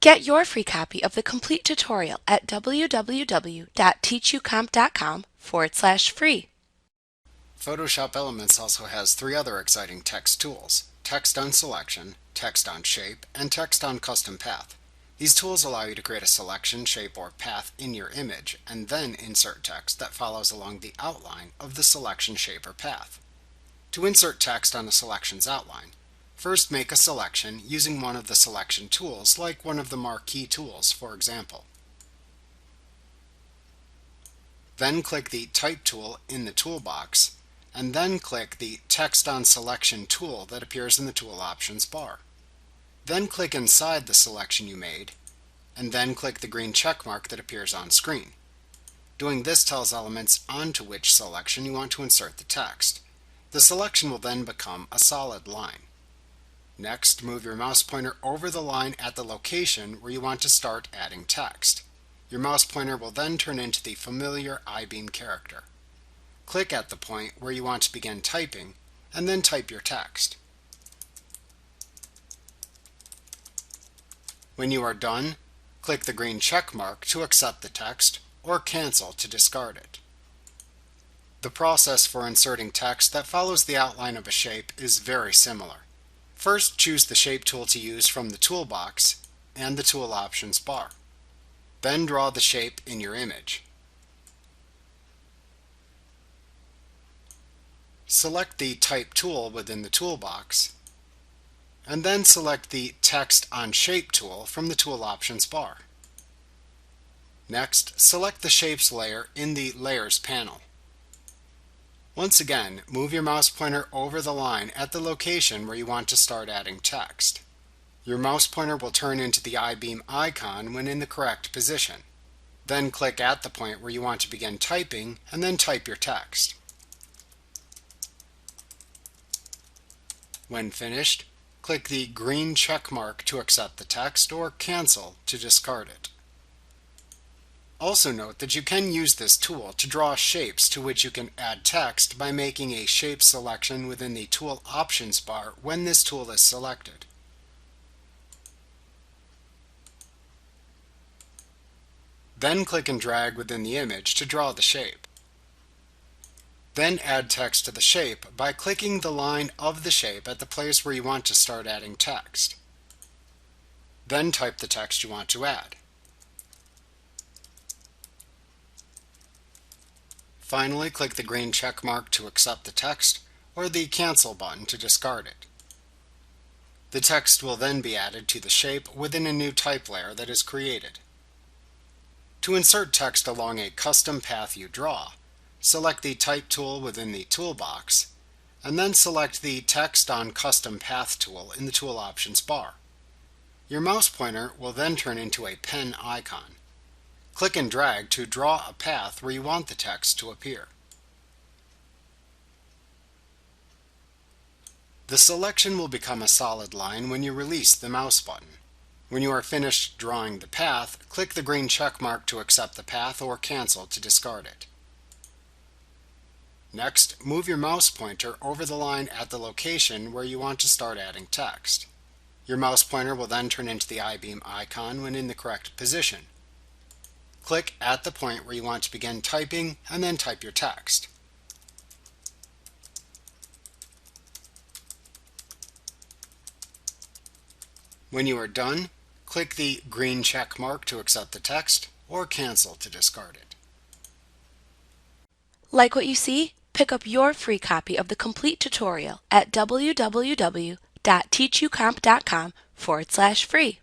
Get your free copy of the complete tutorial at www.teachucomp.com/free. Photoshop Elements also has three other exciting text tools: Text on Selection, Text on Shape, and Text on Custom Path. These tools allow you to create a selection, shape, or path in your image and then insert text that follows along the outline of the selection, shape, or path. To insert text on a selection's outline, first make a selection using one of the selection tools, like one of the marquee tools, for example. Then click the Type tool in the toolbox, and then click the Text on Selection tool that appears in the Tool Options bar. Then click inside the selection you made, and then click the green check mark that appears on screen. Doing this tells Elements onto which selection you want to insert the text. The selection will then become a solid line. Next, move your mouse pointer over the line at the location where you want to start adding text. Your mouse pointer will then turn into the familiar I-beam character. Click at the point where you want to begin typing, and then type your text. When you are done, click the green check mark to accept the text, or cancel to discard it. The process for inserting text that follows the outline of a shape is very similar. First, choose the Shape tool to use from the toolbox and the Tool Options bar. Then draw the shape in your image. Select the Type tool within the toolbox, and then select the Text on Shape tool from the Tool Options bar. Next, select the Shapes layer in the Layers panel. Once again, move your mouse pointer over the line at the location where you want to start adding text. Your mouse pointer will turn into the I-beam icon when in the correct position. Then click at the point where you want to begin typing, and then type your text. When finished, click the green check mark to accept the text, or cancel to discard it. Also note that you can use this tool to draw shapes to which you can add text by making a shape selection within the Tool Options bar when this tool is selected. Then click and drag within the image to draw the shape. Then add text to the shape by clicking the line of the shape at the place where you want to start adding text. Then type the text you want to add. Finally, click the green check mark to accept the text, or the cancel button to discard it. The text will then be added to the shape within a new type layer that is created. To insert text along a custom path you draw, select the Type tool within the toolbox, and then select the Text on Custom Path tool in the Tool Options bar. Your mouse pointer will then turn into a pen icon. Click and drag to draw a path where you want the text to appear. The selection will become a solid line when you release the mouse button. When you are finished drawing the path, click the green check mark to accept the path, or cancel to discard it. Next, move your mouse pointer over the line at the location where you want to start adding text. Your mouse pointer will then turn into the I-beam icon when in the correct position. Click at the point where you want to begin typing, and then type your text. When you are done, click the green check mark to accept the text, or cancel to discard it. Like what you see? Pick up your free copy of the complete tutorial at www.teachucomp.com/free.